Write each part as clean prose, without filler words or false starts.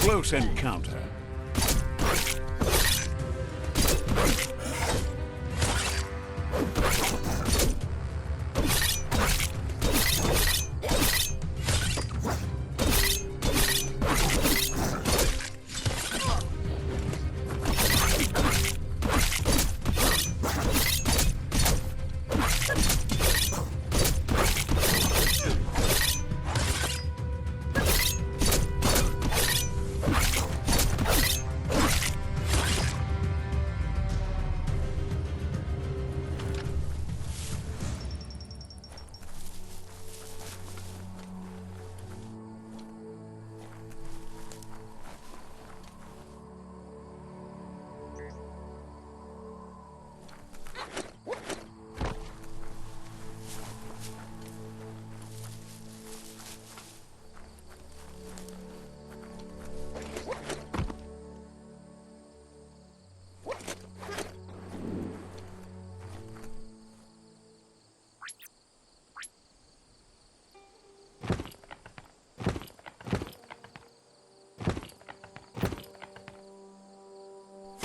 close encounter.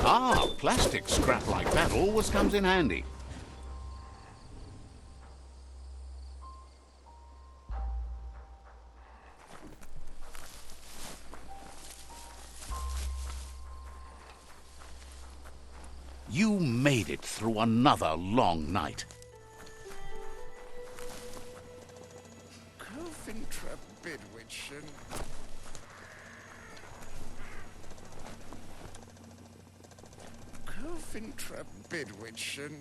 Ah, plastic scrap like that always comes in handy. You made it through another long night. Cofintra Bidwitchen. Cofintra Bidwitchen.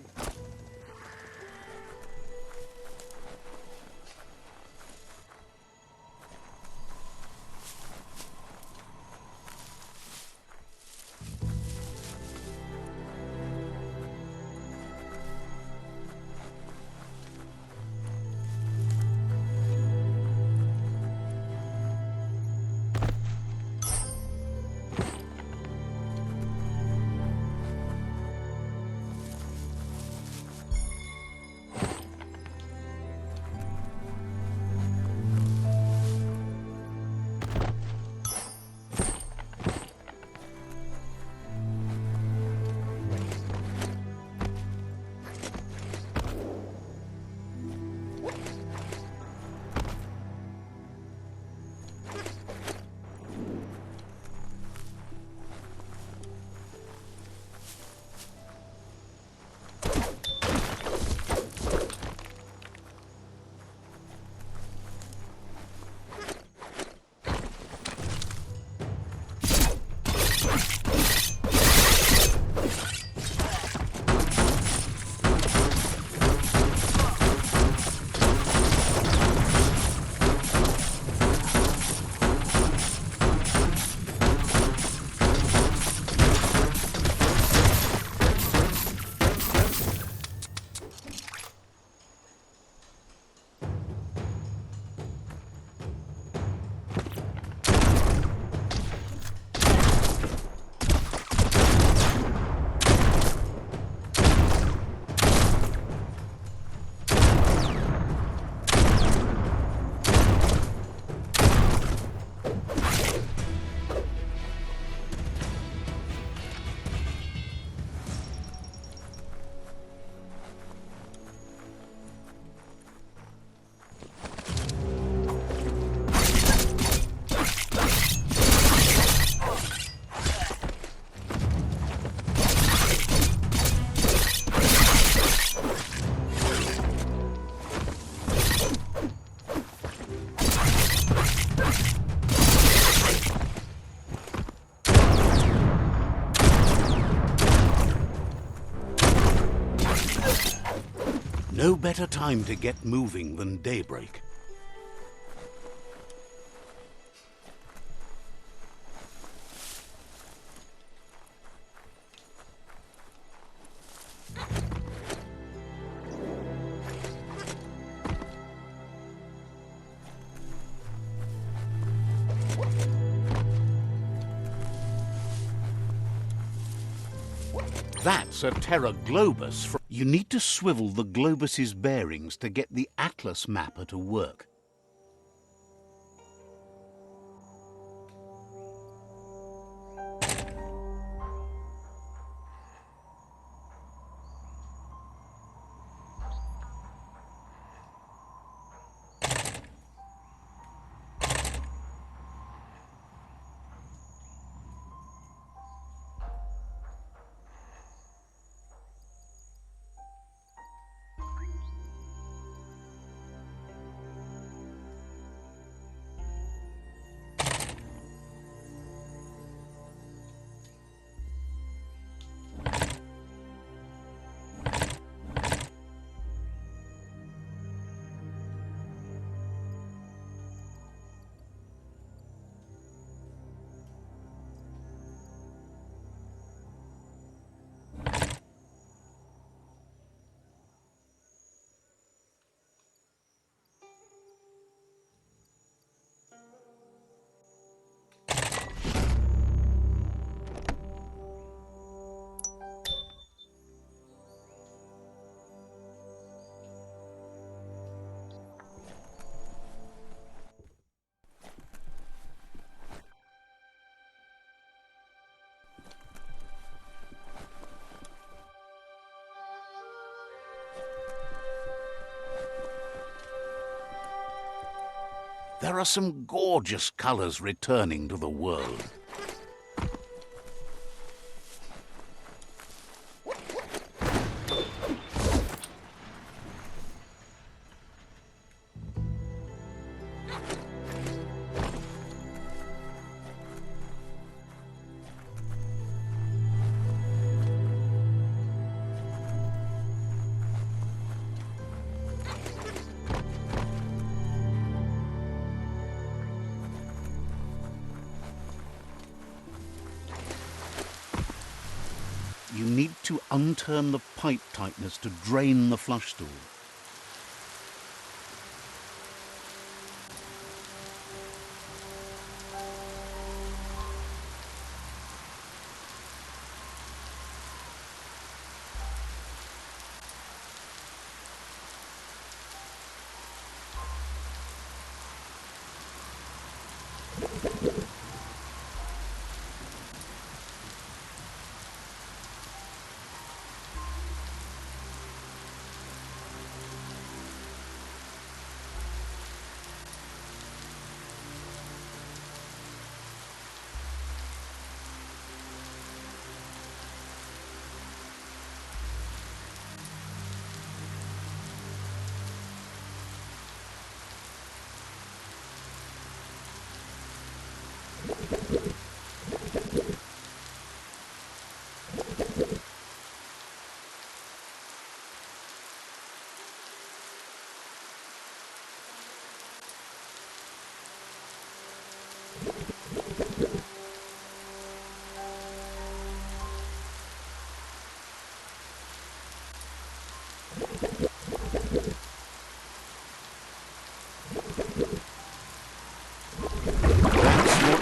No better time to get moving than daybreak. That's a Terra Globus. You need to swivel the Globus's bearings to get the Atlas mapper to work. There are some gorgeous colours returning to the world. You need to unturn the pipe tightness to drain the flush stool.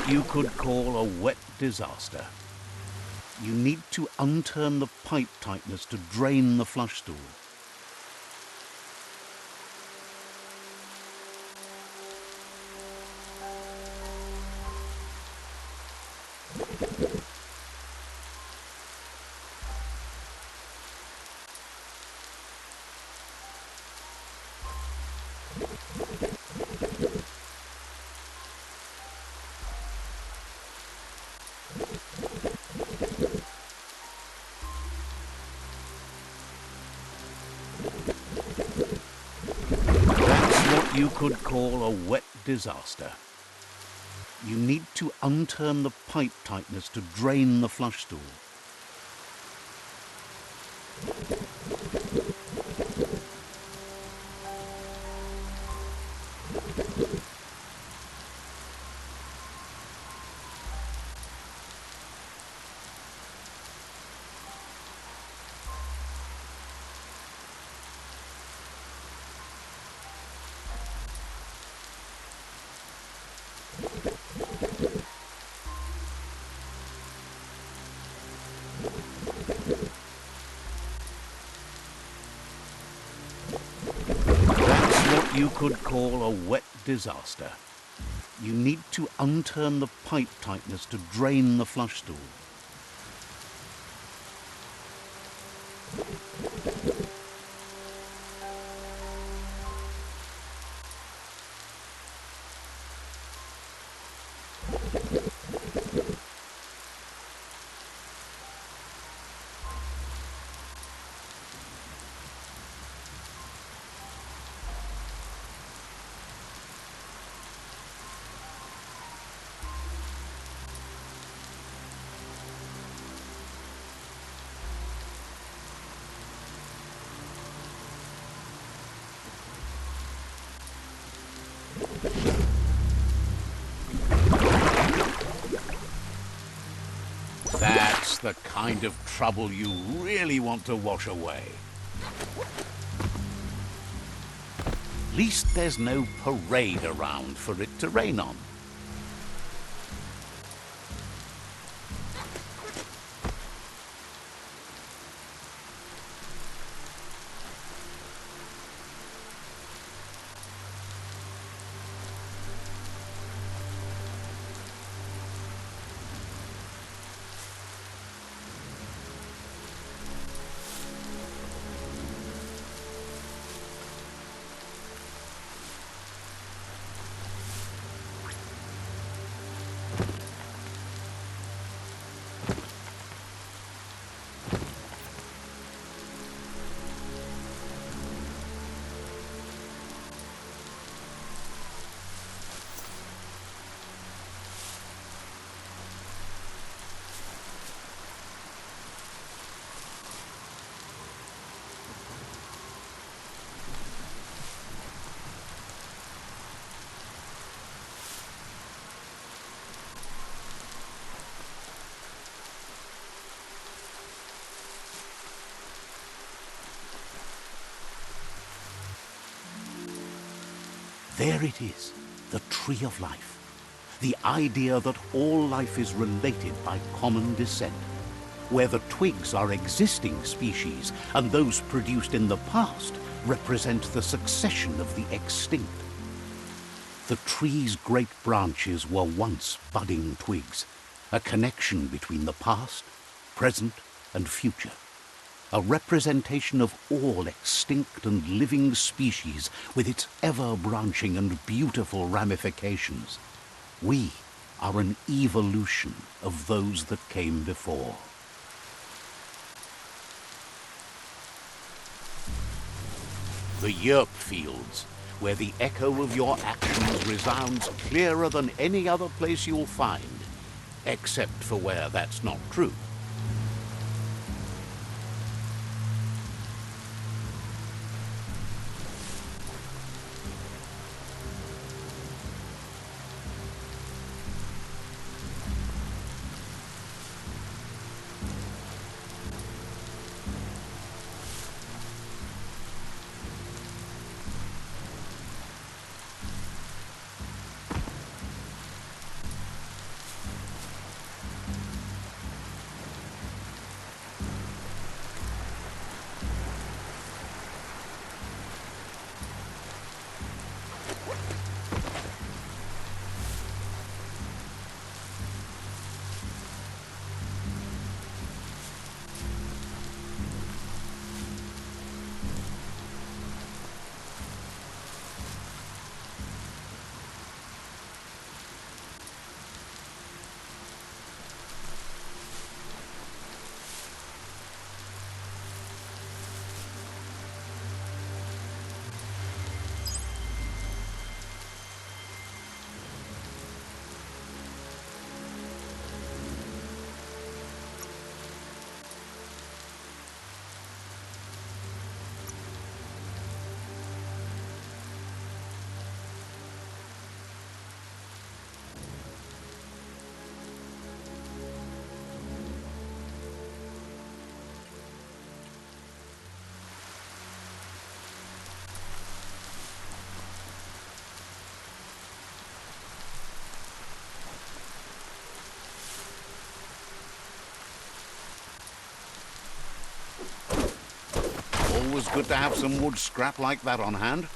You could call a wet disaster. You need to unturn the pipe tightness to drain the flush stool. You could call a wet disaster. You need to unturn the pipe tightness to drain the flush stool. You could call a wet disaster. You need to unturn the pipe tightness to drain the flush stool. That's the kind of trouble you really want to wash away. At least there's no parade around for it to rain on. There it is, the tree of life. The idea that all life is related by common descent, where the twigs are existing species and those produced in the past represent the succession of the extinct. The tree's great branches were once budding twigs, a connection between the past, present, and future. A representation of all extinct and living species with its ever-branching and beautiful ramifications. We are an evolution of those that came before. The yerp fields, where the echo of your actions resounds clearer than any other place you'll find, except for where that's not true. Always good to have some wood scrap like that on hand.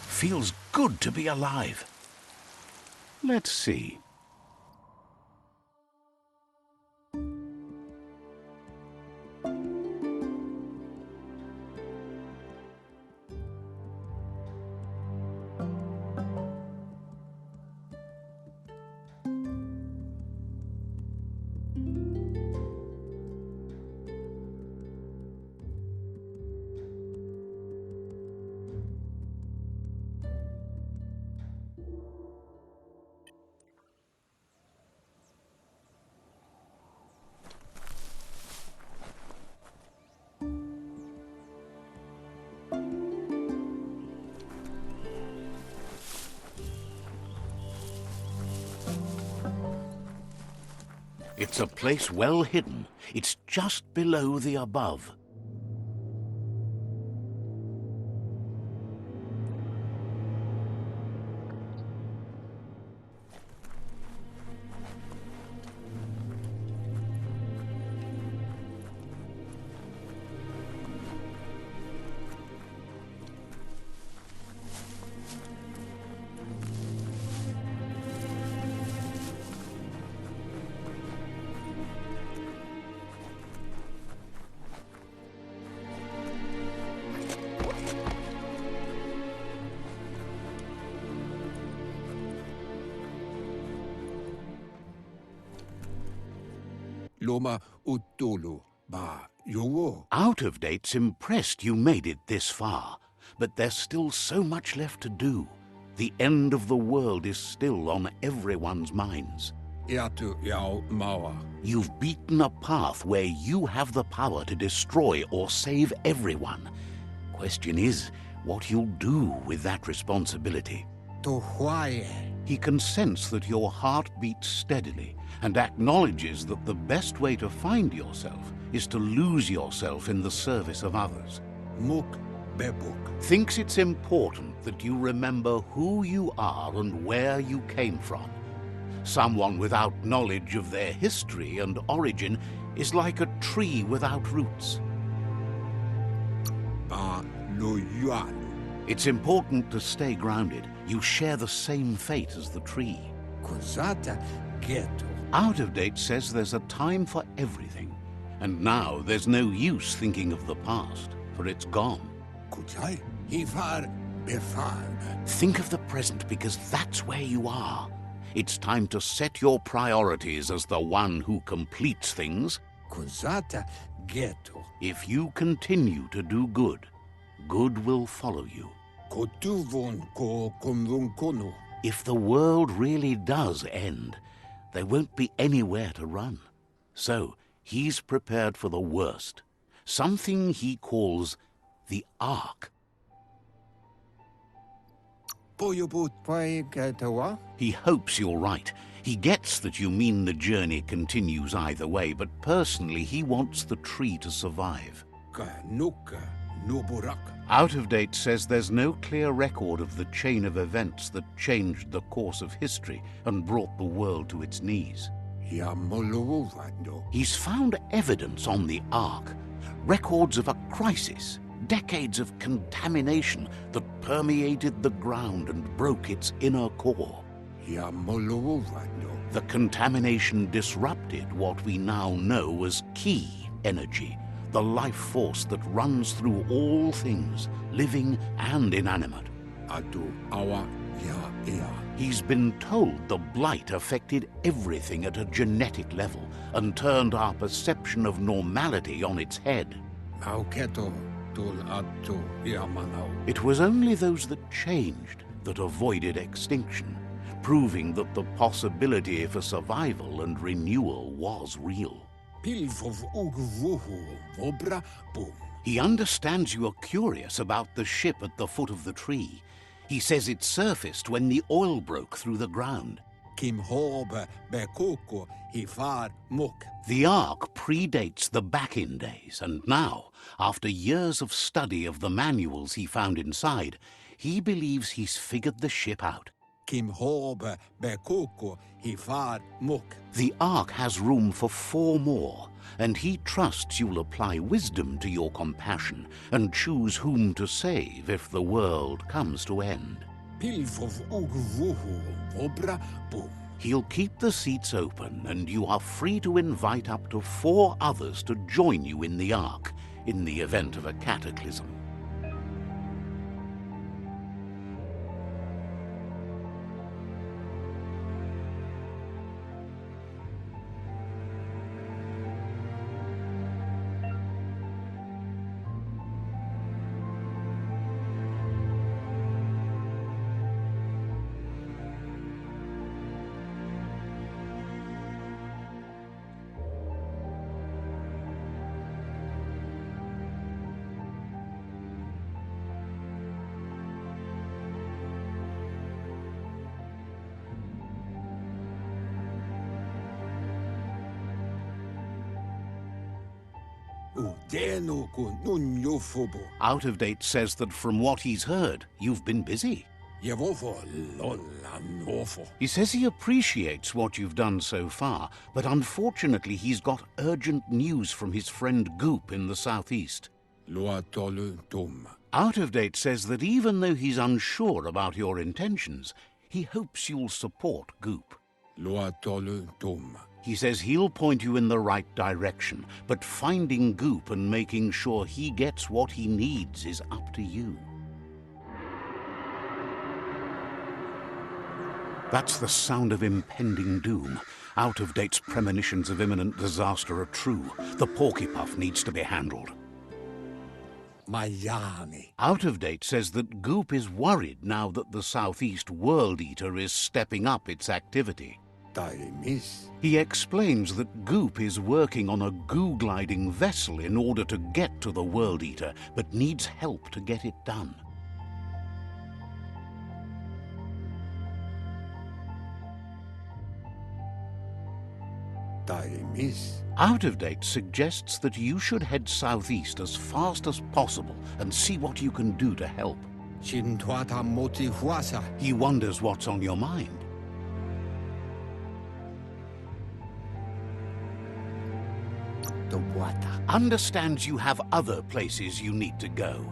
Feels good to be alive. Let's see. It's a place well hidden. It's just below the above. Loma Utulu, ba yowo. Out of date's impressed you made it this far, but there's still so much left to do. The end of the world is still on everyone's minds. Iatu yao mawa. You've beaten a path where you have the power to destroy or save everyone. Question is, what you'll do with that responsibility. To why? He can sense that your heart beats steadily and acknowledges that the best way to find yourself is to lose yourself in the service of others. Muk bebuk. Thinks it's important that you remember who you are and where you came from. Someone without knowledge of their history and origin is like a tree without roots. Ba loyal. It's important to stay grounded. You share the same fate as the tree. Cosata ghetto. Out of Date says there's a time for everything. And now there's no use thinking of the past, for it's gone. Kutai. Hifar befar. Think of the present, because that's where you are. It's time to set your priorities as the one who completes things. Cosata ghetto. If you continue to do good, good will follow you. Kotuvon ko kumvun kono. If the world really does end, there won't be anywhere to run. So he's prepared for the worst, something he calls the Ark. He hopes you're right. He gets that you mean the journey continues either way, but personally he wants the tree to survive. Out of Date says there's no clear record of the chain of events that changed the course of history and brought the world to its knees. He's found evidence on the Ark, records of a crisis, decades of contamination that permeated the ground and broke its inner core. The contamination disrupted what we now know as key energy, the life force that runs through all things, living and inanimate. He's been told the blight affected everything at a genetic level and turned our perception of normality on its head. It was only those that changed that avoided extinction, proving that the possibility for survival and renewal was real. He understands you are curious about the ship at the foot of the tree. He says it surfaced when the oil broke through the ground. The Ark predates the back-in days, and now, after years of study of the manuals he found inside, he believes he's figured the ship out. The Ark has room for 4 more, and he trusts you'll apply wisdom to your compassion and choose whom to save if the world comes to end. He'll keep the seats open, and you are free to invite up to 4 others to join you in the Ark in the event of a cataclysm. Out of Date says that from what he's heard, you've been busy. He says he appreciates what you've done so far, but unfortunately he's got urgent news from his friend Goop in the southeast. Out of Date says that even though he's unsure about your intentions, he hopes you'll support Goop. He says he'll point you in the right direction, but finding Goop and making sure he gets what he needs is up to you. That's the sound of impending doom. Out of Date's premonitions of imminent disaster are true. The Porkypuff needs to be handled. Out of Date says that Goop is worried now that the Southeast World Eater is stepping up its activity. He explains that Goop is working on a goo-gliding vessel in order to get to the World Eater, but needs help to get it done. Tai miss. Out of Date suggests that you should head southeast as fast as possible and see what you can do to help. Shin tuata moti huasa. He wonders what's on your mind. The wata. Understands you have other places you need to go.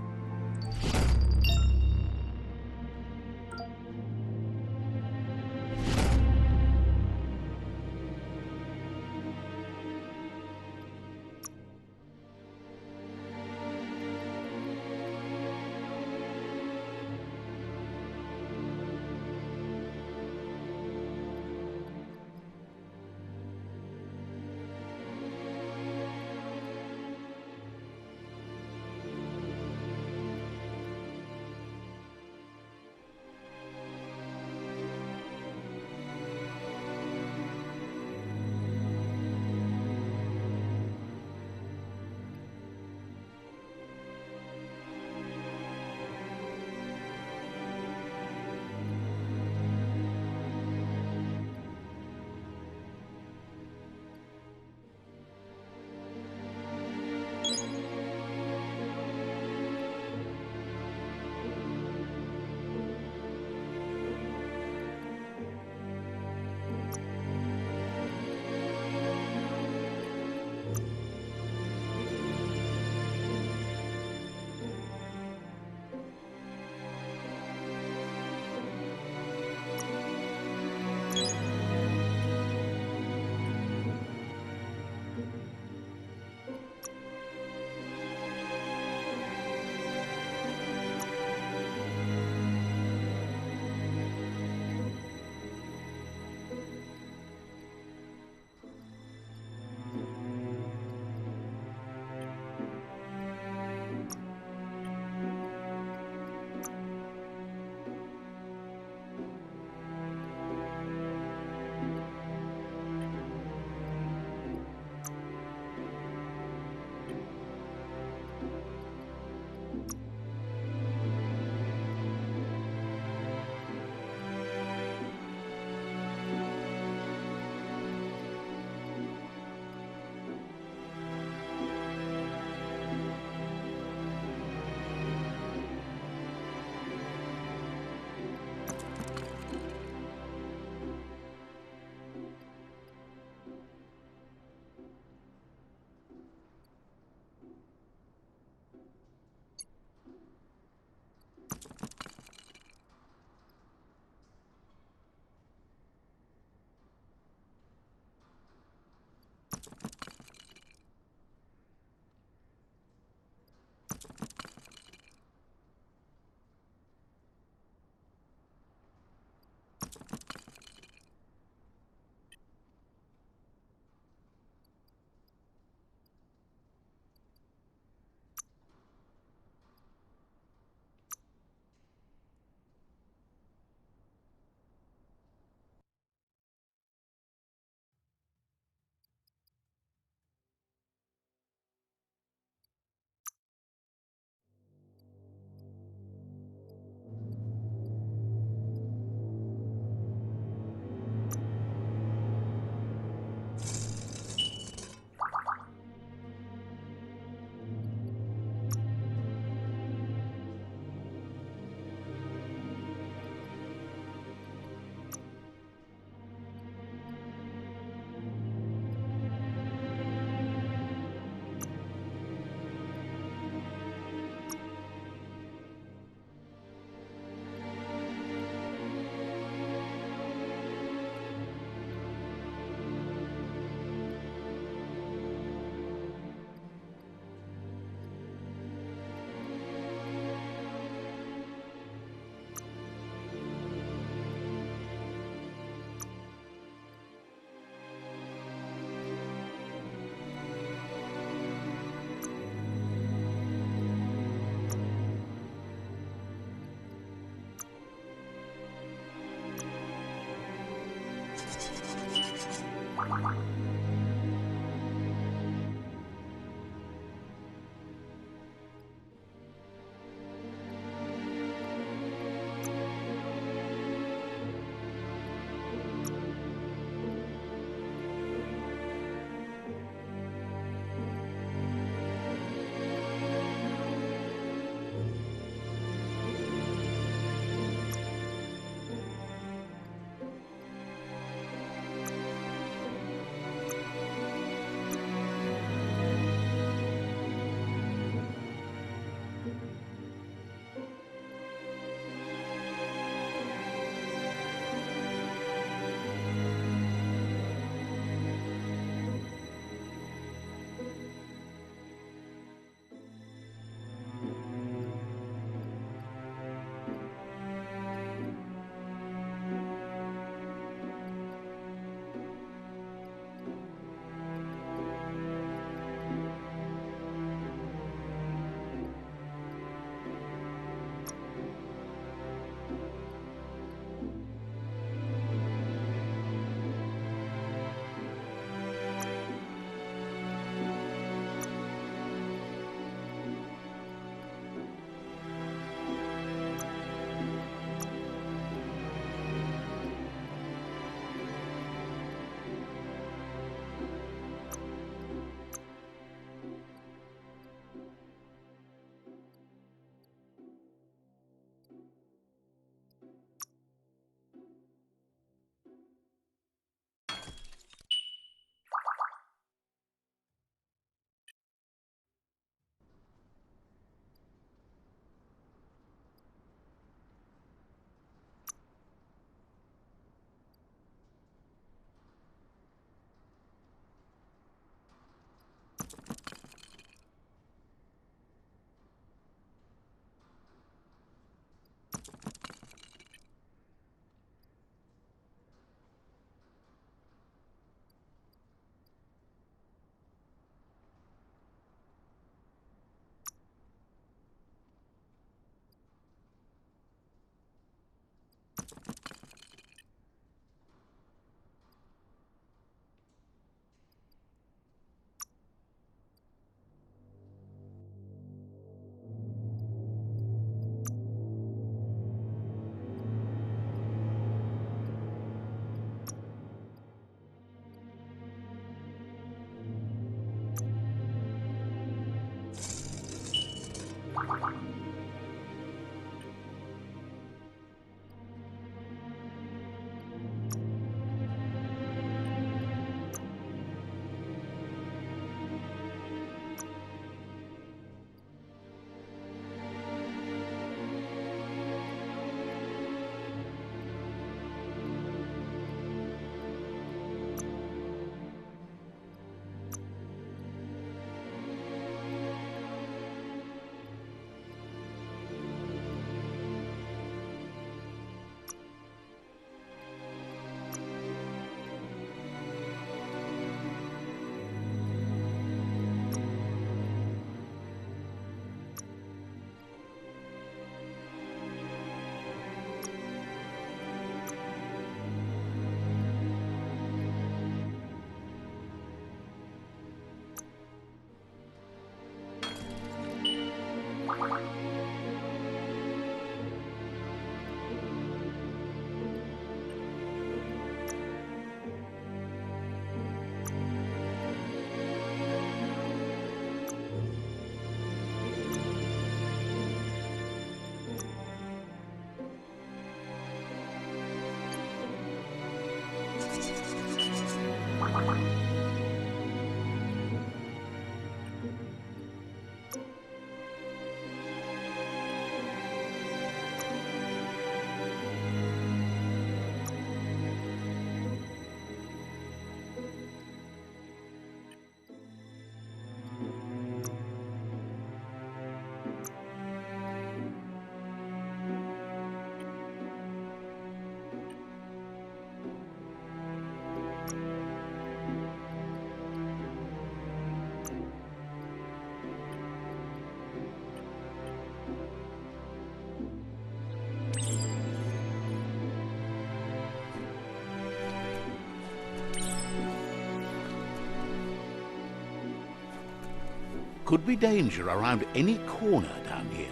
could be danger around any corner down here.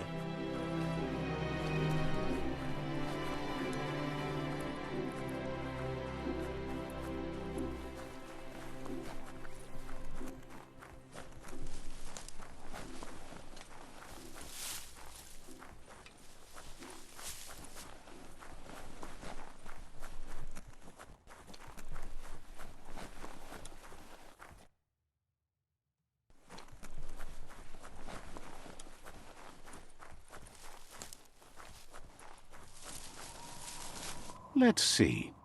Let's see.